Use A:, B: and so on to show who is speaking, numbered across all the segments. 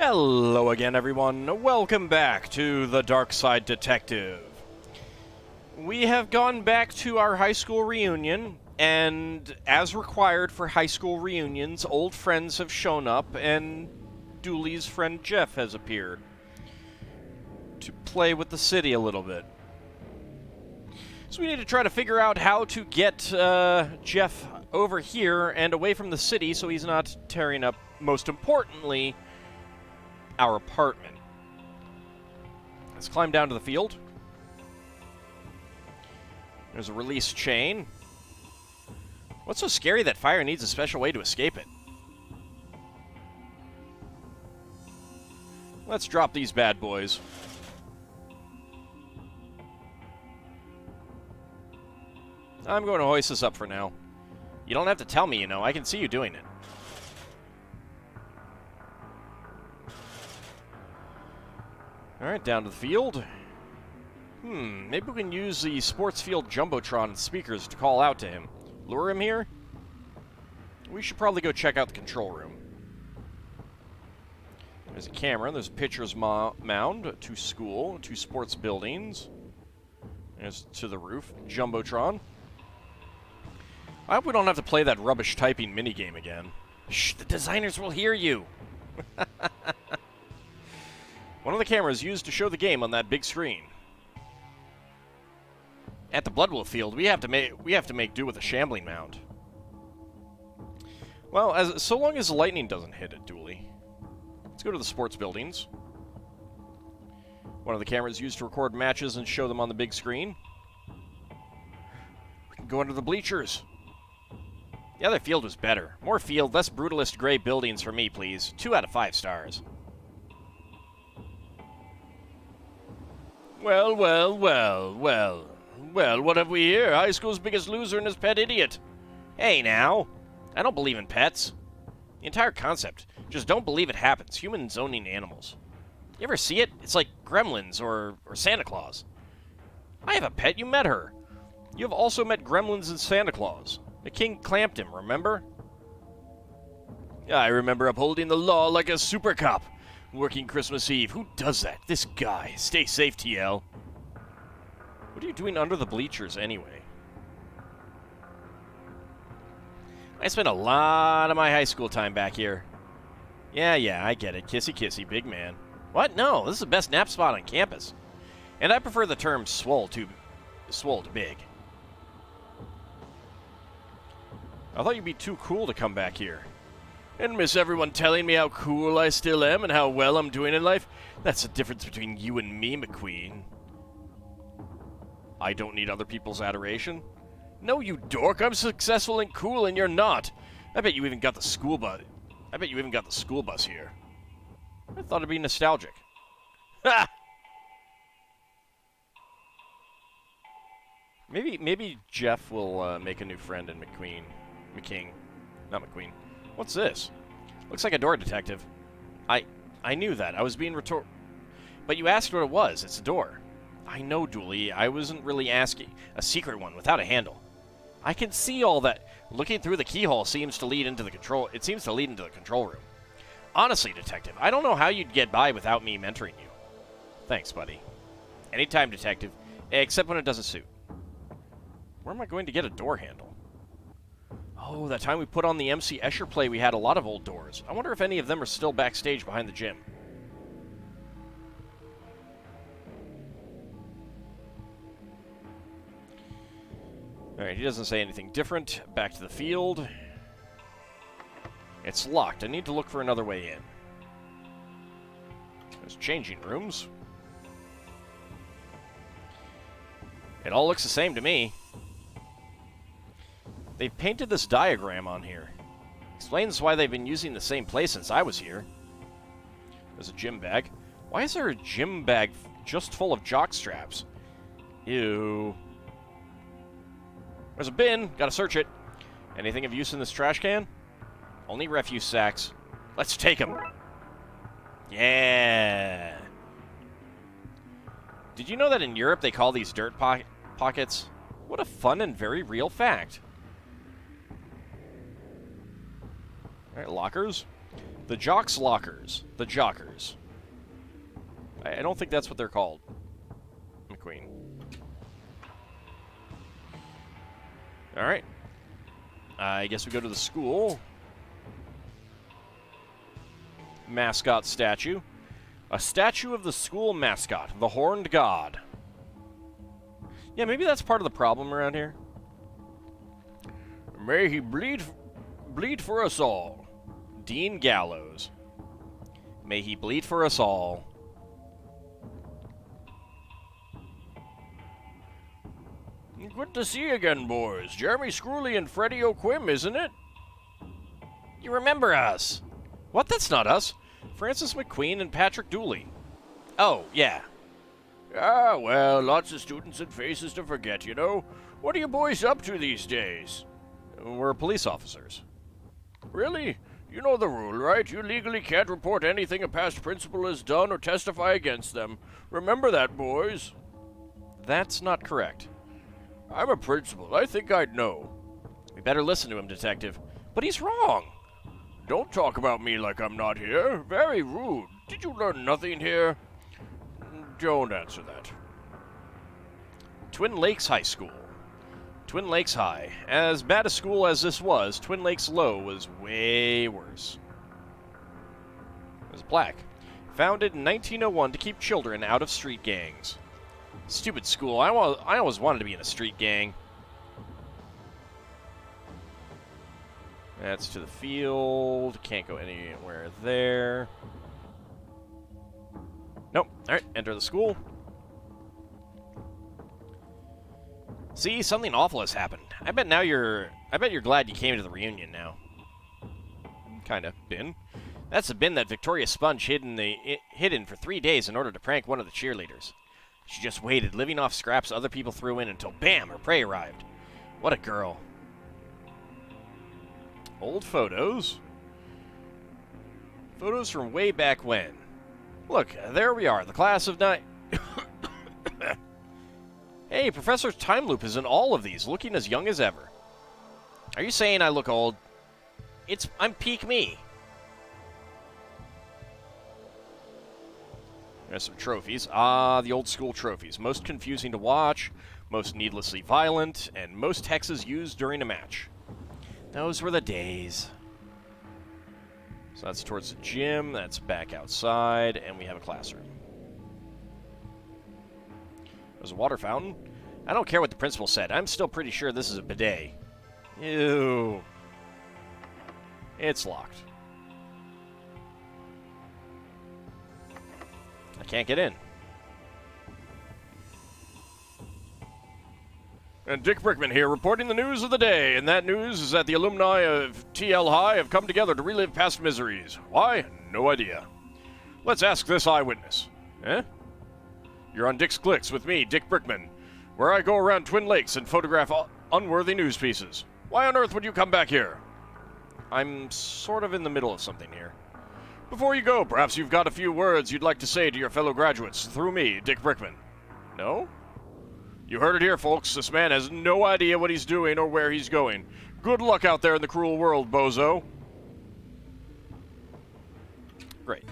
A: Hello again, everyone. Welcome back to the Darkside Detective. We have gone back to our high school reunion, and as required for high school reunions, old friends have shown up, and Dooley's friend Jeff has appeared to play with the city a little bit. So we need to try to figure out how to get Jeff over here and away from the city so he's not tearing up, most importantly, our apartment. Let's climb down to the field. There's a release chain. What's so scary that fire needs a special way to escape it? Let's drop these bad boys. I'm going to hoist this up for now. You don't have to tell me, you know. I can see you doing it. Alright, down to the field. Maybe we can use the sports field Jumbotron speakers to call out to him. Lure him here? We should probably go check out the control room. There's a camera, there's a pitcher's mound, to school, to sports buildings. There's to the roof, Jumbotron. I hope we don't have to play that rubbish typing minigame again. Shh, the designers will hear you! One of the cameras used to show the game on that big screen. At the Bloodwolf field, we have to make do with a shambling mound. Well, so long as the lightning doesn't hit it, Dooley. Let's go to the sports buildings. One of the cameras used to record matches and show them on the big screen. We can go under the bleachers. The other field was better. More field, less brutalist gray buildings for me, please. 2 out of 5 stars. Well, what have we here? High school's biggest loser and his pet idiot. Hey, now. I don't believe in pets. The entire concept. Just don't believe it happens. Humans owning animals. You ever see it? It's like Gremlins or Santa Claus. I have a pet. You met her. You have also met Gremlins and Santa Claus. The king clamped him, remember? I remember upholding the law like a super cop. Working Christmas Eve. Who does that? This guy. Stay safe, TL. What are you doing under the bleachers, anyway? I spent a lot of my high school time back here. Yeah, I get it. Kissy kissy, big man. What? No, this is the best nap spot on campus. And I prefer the term swole to big. I thought you'd be too cool to come back here. And miss everyone telling me how cool I still am and how well I'm doing in life? That's the difference between you and me, McQueen. I don't need other people's adoration. No, you dork. I'm successful and cool and you're not. I bet you even got the school bus. Here. I thought it'd be nostalgic. Ha! Maybe Jeff will make a new friend in McKing. Not McQueen. What's this? Looks like a door detective. I knew that. I was being But you asked what it was. It's a door. I know, Dooley. I wasn't really asking. A secret one without a handle. I can see all that. Looking through the keyhole seems to lead into the control. It seems to lead into the control room. Honestly, Detective, I don't know how you'd get by without me mentoring you. Thanks, buddy. Anytime, Detective. Except when it doesn't suit. Where am I going to get a door handle? Oh, that time we put on the MC Escher play, we had a lot of old doors. I wonder if any of them are still backstage behind the gym. Alright, he doesn't say anything different. Back to the field. It's locked. I need to look for another way in. There's changing rooms. It all looks the same to me. They've painted this diagram on here. Explains why they've been using the same place since I was here. There's a gym bag. Why is there a gym bag just full of jock straps? Ew. There's a bin. Gotta search it. Anything of use in this trash can? Only refuse sacks. Let's take them. Yeah. Did you know that in Europe they call these dirt pockets? What a fun and very real fact. Alright, lockers. The Jocks Lockers. The Jockers. I don't think that's what they're called. McQueen. Alright. I guess we go to the school. Mascot statue. A statue of the school mascot, the Horned God. Yeah, maybe that's part of the problem around here. May he bleed for us all. Dean Gallows. May he bleed for us all. Good to see you again, boys. Jeremy Screwley and Freddie O'Quim, isn't it? You remember us. What? That's not us. Francis McQueen and Patrick Dooley. Oh, yeah. Ah, well, lots of students and faces to forget, you know. What are you boys up to these days? We're police officers. Really? You know the rule, right? You legally can't report anything a past principal has done or testify against them. Remember that, boys. That's not correct. I'm a principal. I think I'd know. We better listen to him, Detective. But he's wrong. Don't talk about me like I'm not here. Very rude. Did you learn nothing here? Don't answer that. Twin Lakes High School. Twin Lakes High. As bad a school as this was, Twin Lakes Low was way worse. There's a plaque. Founded in 1901 to keep children out of street gangs. Stupid school. I always wanted to be in a street gang. That's to the field. Can't go anywhere there. Nope. Alright, enter the school. See, something awful has happened. I bet you're glad you came to the reunion now. Kinda been. That's the bin that Victoria Sponge hidden for 3 days in order to prank one of the cheerleaders. She just waited, living off scraps other people threw in until bam, her prey arrived. What a girl. Old photos. Photos from way back when. Look, there we are, the class of Hey, Professor Time Loop is in all of these, looking as young as ever. Are you saying I look old? I'm peak me. There's some trophies. Ah, the old school trophies. Most confusing to watch, most needlessly violent, and most hexes used during a match. Those were the days. So that's towards the gym, that's back outside, and we have a classroom. There's a water fountain. I don't care what the principal said. I'm still pretty sure this is a bidet. Ew. It's locked. I can't get in. And Dick Brickman here, reporting the news of the day, and that news is that the alumni of TL High have come together to relive past miseries. Why? No idea. Let's ask this eyewitness. Eh? You're on Dick's Clicks with me, Dick Brickman, where I go around Twin Lakes and photograph unworthy news pieces. Why on earth would you come back here? I'm sort of in the middle of something here. Before you go, perhaps you've got a few words you'd like to say to your fellow graduates through me, Dick Brickman. No? You heard it here, folks. This man has no idea what he's doing or where he's going. Good luck out there in the cruel world, bozo. Great.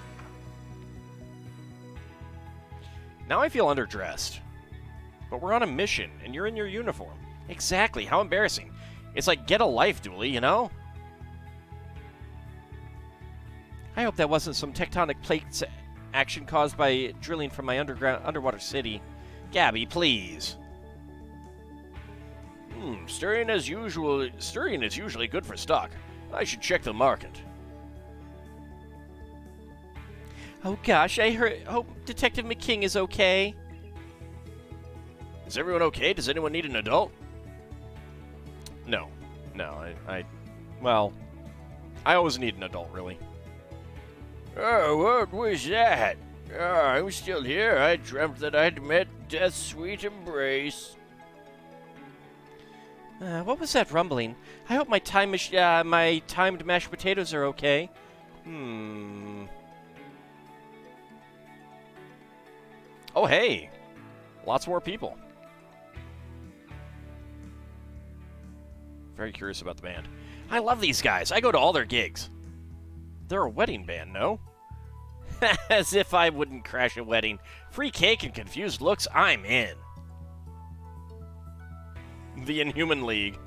A: Now I feel underdressed. But we're on a mission, and you're in your uniform. Exactly. How embarrassing. It's like, get a life, Dooley, you know? I hope that wasn't some tectonic plates action caused by drilling from my underwater city. Gabby, please. Stirring is usually good for stock. I should check the market. Oh gosh, I hope Detective McKing is okay. Is everyone okay? Does anyone need an adult? No. No, well, I always need an adult, really. Oh, what was that? Oh, I'm still here. I dreamt that I'd met death's sweet embrace. What was that rumbling? I hope my timed mashed potatoes are okay. Oh, hey. Lots more people. Very curious about the band. I love these guys. I go to all their gigs. They're a wedding band, no? As if I wouldn't crash a wedding. Free cake and confused looks, I'm in. The Inhuman League.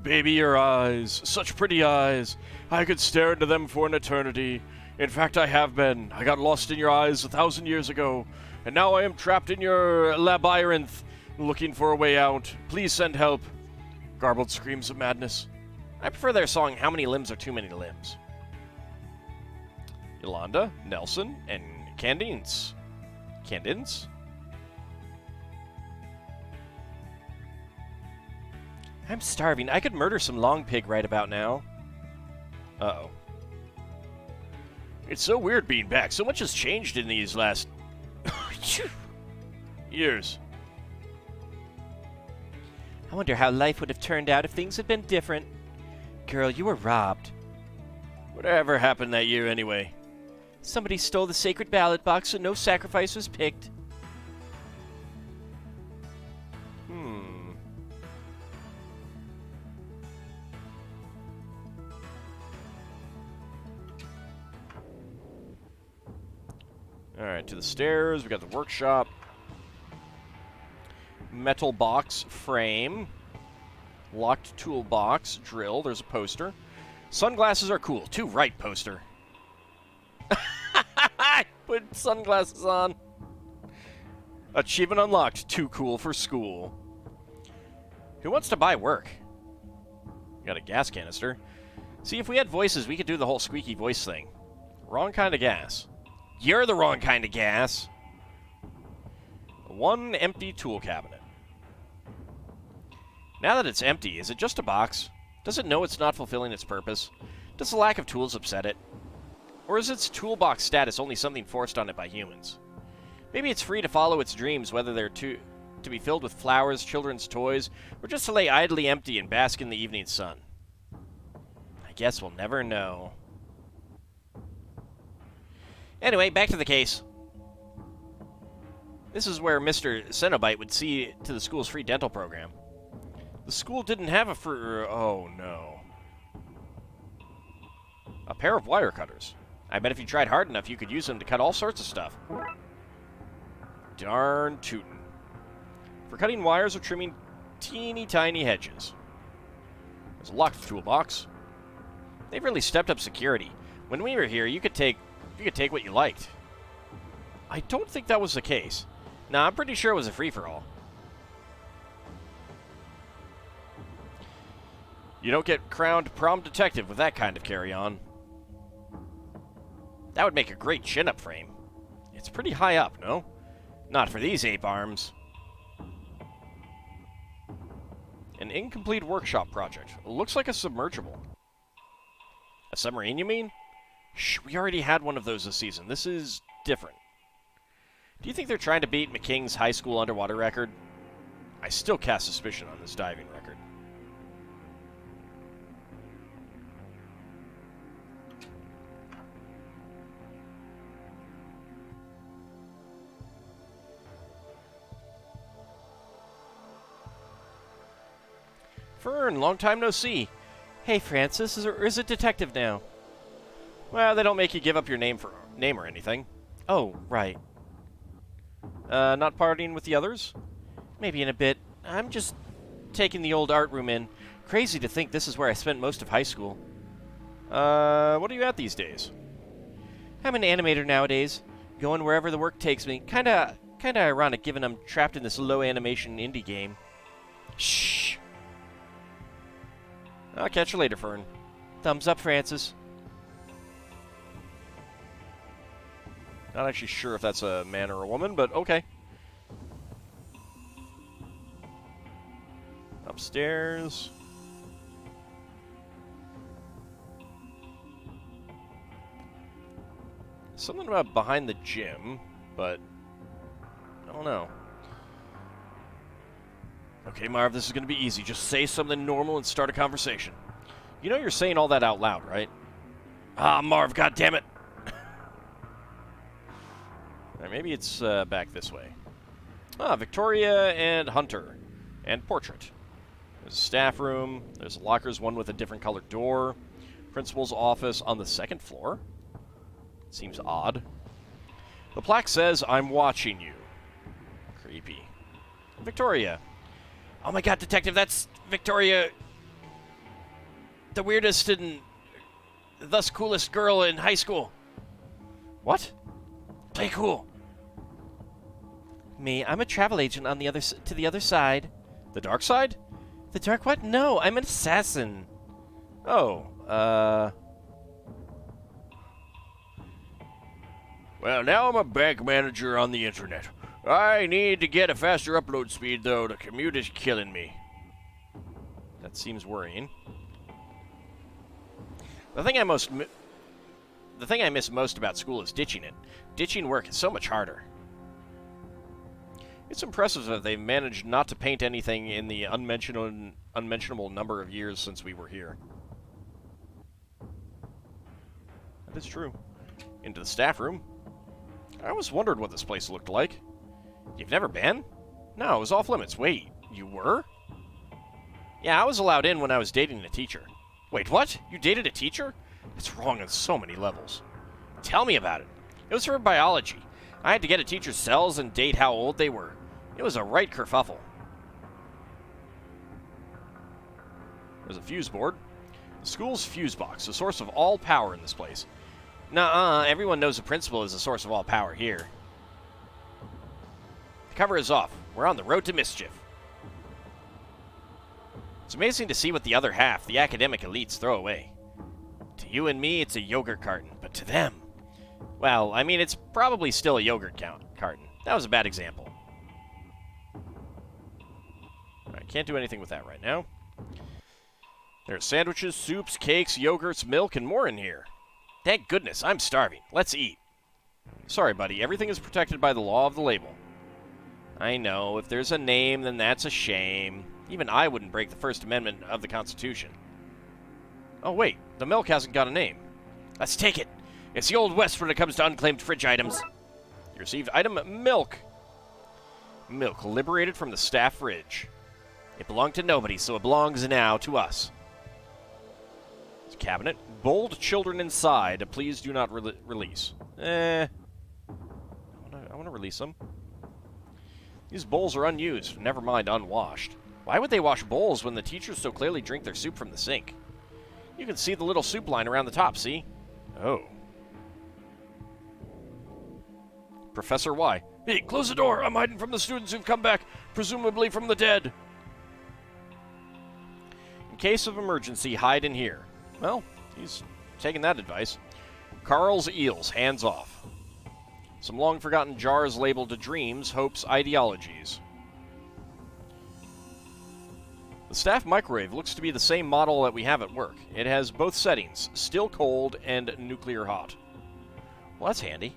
A: Baby, your eyes. Such pretty eyes. I could stare into them for an eternity. In fact, I have been. I got lost in your eyes 1,000 years ago, and now I am trapped in your labyrinth, looking for a way out. Please send help. Garbled screams of madness. I prefer their song, How Many Limbs Are Too Many Limbs? Yolanda, Nelson, and Candence. Candence? I'm starving. I could murder some long pig right about now. Uh-oh. It's so weird being back. So much has changed in these last years. I wonder how life would have turned out if things had been different. Girl, you were robbed. Whatever happened that year anyway? Somebody stole the sacred ballot box and no sacrifice was picked. Alright, to the stairs. We got the workshop. Metal box frame. Locked toolbox. Drill. There's a poster. Sunglasses are cool. Too right, poster. Put sunglasses on. Achievement unlocked. Too cool for school. Who wants to buy work? Got a gas canister. See, if we had voices, we could do the whole squeaky voice thing. Wrong kind of gas. You're the wrong kind of gas. One empty tool cabinet. Now that it's empty, is it just a box? Does it know it's not fulfilling its purpose? Does the lack of tools upset it? Or is its toolbox status only something forced on it by humans? Maybe it's free to follow its dreams, whether they're to be filled with flowers, children's toys, or just to lay idly empty and bask in the evening sun. I guess we'll never know. Anyway, back to the case. This is where Mr. Cenobite would see to the school's free dental program. The school didn't have a free... Oh, no. A pair of wire cutters. I bet if you tried hard enough, you could use them to cut all sorts of stuff. Darn tootin'. For cutting wires or trimming teeny tiny hedges. There's a locked toolbox. They've really stepped up security. When we were here, you could take what you liked. I don't think that was the case. Nah, I'm pretty sure it was a free-for-all. You don't get crowned prom detective with that kind of carry-on. That would make a great chin-up frame. It's pretty high up, no? Not for these ape arms. An incomplete workshop project. Looks like a submergible. A submarine, you mean? Shh, we already had one of those this season. This is different. Do you think they're trying to beat McKing's high school underwater record? I still cast suspicion on this diving record. Fern, long time no see. Hey, Francis, is it detective now? Well, they don't make you give up your name or anything. Oh, right. Not partying with the others? Maybe in a bit. I'm just taking the old art room in. Crazy to think this is where I spent most of high school. What are you at these days? I'm an animator nowadays, going wherever the work takes me. Kinda ironic given I'm trapped in this low animation indie game. Shh. I'll catch you later, Fern. Thumbs up, Francis. Not actually sure if that's a man or a woman, but okay. Upstairs. Something about behind the gym, but I don't know. Okay, Marv, this is going to be easy. Just say something normal and start a conversation. You know you're saying all that out loud, right? Ah, Marv, goddammit! Alright, maybe it's back this way. Ah, Victoria and Hunter. And Portrait. There's a staff room. There's lockers, one with a different colored door. Principal's office on the second floor. Seems odd. The plaque says, "I'm watching you." Creepy. Victoria. Oh my god, Detective, that's Victoria. The weirdest and thus coolest girl in high school. What? Play cool. Me, I'm a travel agent on the other side. The dark side? The dark what? No, I'm an assassin. Oh, Well, now I'm a bank manager on the internet. I need to get a faster upload speed, though. The commute is killing me. That seems worrying. The thing I miss most about school is ditching it. Ditching work is so much harder. It's impressive that they've managed not to paint anything in the unmentionable number of years since we were here. That is true. Into the staff room. I always wondered what this place looked like. You've never been? No, it was off limits. Wait, you were? Yeah, I was allowed in when I was dating a teacher. Wait, what? You dated a teacher? It's wrong on so many levels. Tell me about it. It was for biology. I had to get a teacher's cells and date how old they were. It was a right kerfuffle. There's a fuse board. The school's fuse box, the source of all power in this place. Nuh-uh, everyone knows the principal is the source of all power here. The cover is off. We're on the road to mischief. It's amazing to see what the other half, the academic elites, throw away. To you and me, it's a yogurt carton, but to them... Well, I mean, it's probably still a yogurt carton. That was a bad example. Alright, can't do anything with that right now. There's sandwiches, soups, cakes, yogurts, milk, and more in here. Thank goodness, I'm starving. Let's eat. Sorry, buddy, everything is protected by the law of the label. I know, if there's a name, then that's a shame. Even I wouldn't break the First Amendment of the Constitution. Oh, wait, the milk hasn't got a name. Let's take it. It's the Old West when it comes to unclaimed fridge items. You received item milk. Milk liberated from the staff fridge. It belonged to nobody, so it belongs now to us. It's a cabinet. Bold children inside. Please do not release. I want to release them. These bowls are unused. Never mind, unwashed. Why would they wash bowls when the teachers so clearly drink their soup from the sink? You can see the little soup line around the top, see? Oh. Professor Y. Hey, close the door. I'm hiding from the students who've come back, presumably from the dead. In case of emergency, hide in here. Well, he's taking that advice. Carl's Eels, hands off. Some long-forgotten jars labeled dreams, hopes, ideologies. The staff microwave looks to be the same model that we have at work. It has both settings, still cold and nuclear hot. Well, that's handy.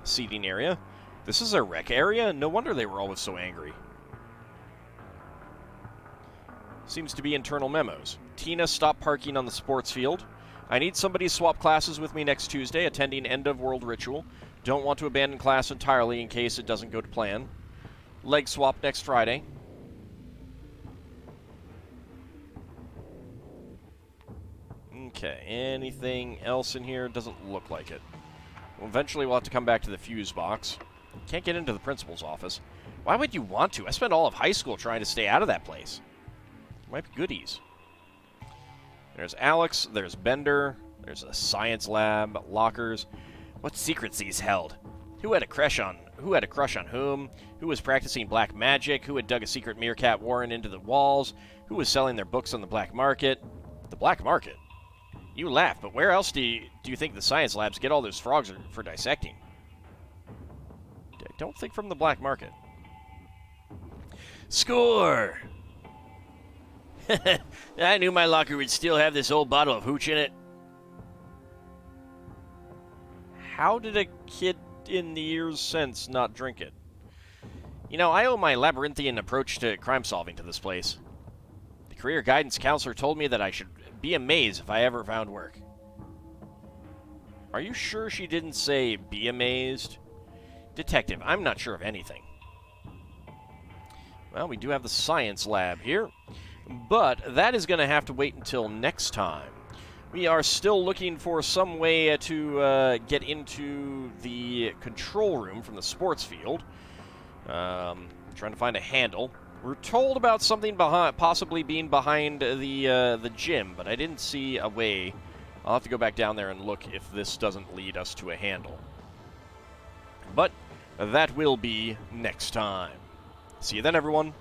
A: Seating area. This is a rec area? No wonder they were always so angry. Seems to be internal memos. Tina, stop parking on the sports field. I need somebody to swap classes with me next Tuesday, attending End of World Ritual. Don't want to abandon class entirely in case it doesn't go to plan. Leg swap next Friday. Okay, anything else in here? Doesn't look like it. Well, eventually we'll have to come back to the fuse box. Can't get into the principal's office. Why would you want to? I spent all of high school trying to stay out of that place. Might be goodies. There's Alex, there's Bender, there's a science lab, lockers. What secrets these held? Who had a crush on whom? Who was practicing black magic? Who had dug a secret meerkat warren into the walls? Who was selling their books on the black market? The black market? You laugh, but where else do you think the science labs get all those frogs for dissecting? I don't think from the black market. Score! I knew my locker would still have this old bottle of hooch in it. How did a kid in the years since not drink it? You know, I owe my labyrinthian approach to crime solving to this place. The career guidance counselor told me that I should be amazed if I ever found work. Are you sure she didn't say be amazed? Detective, I'm not sure of anything. Well, we do have the science lab here, but that is going to have to wait until next time. We are still looking for some way to get into the control room from the sports field. Trying to find a handle. We're told about something possibly being behind the gym, but I didn't see a way. I'll have to go back down there and look if this doesn't lead us to a handle. But that will be next time. See you then, everyone.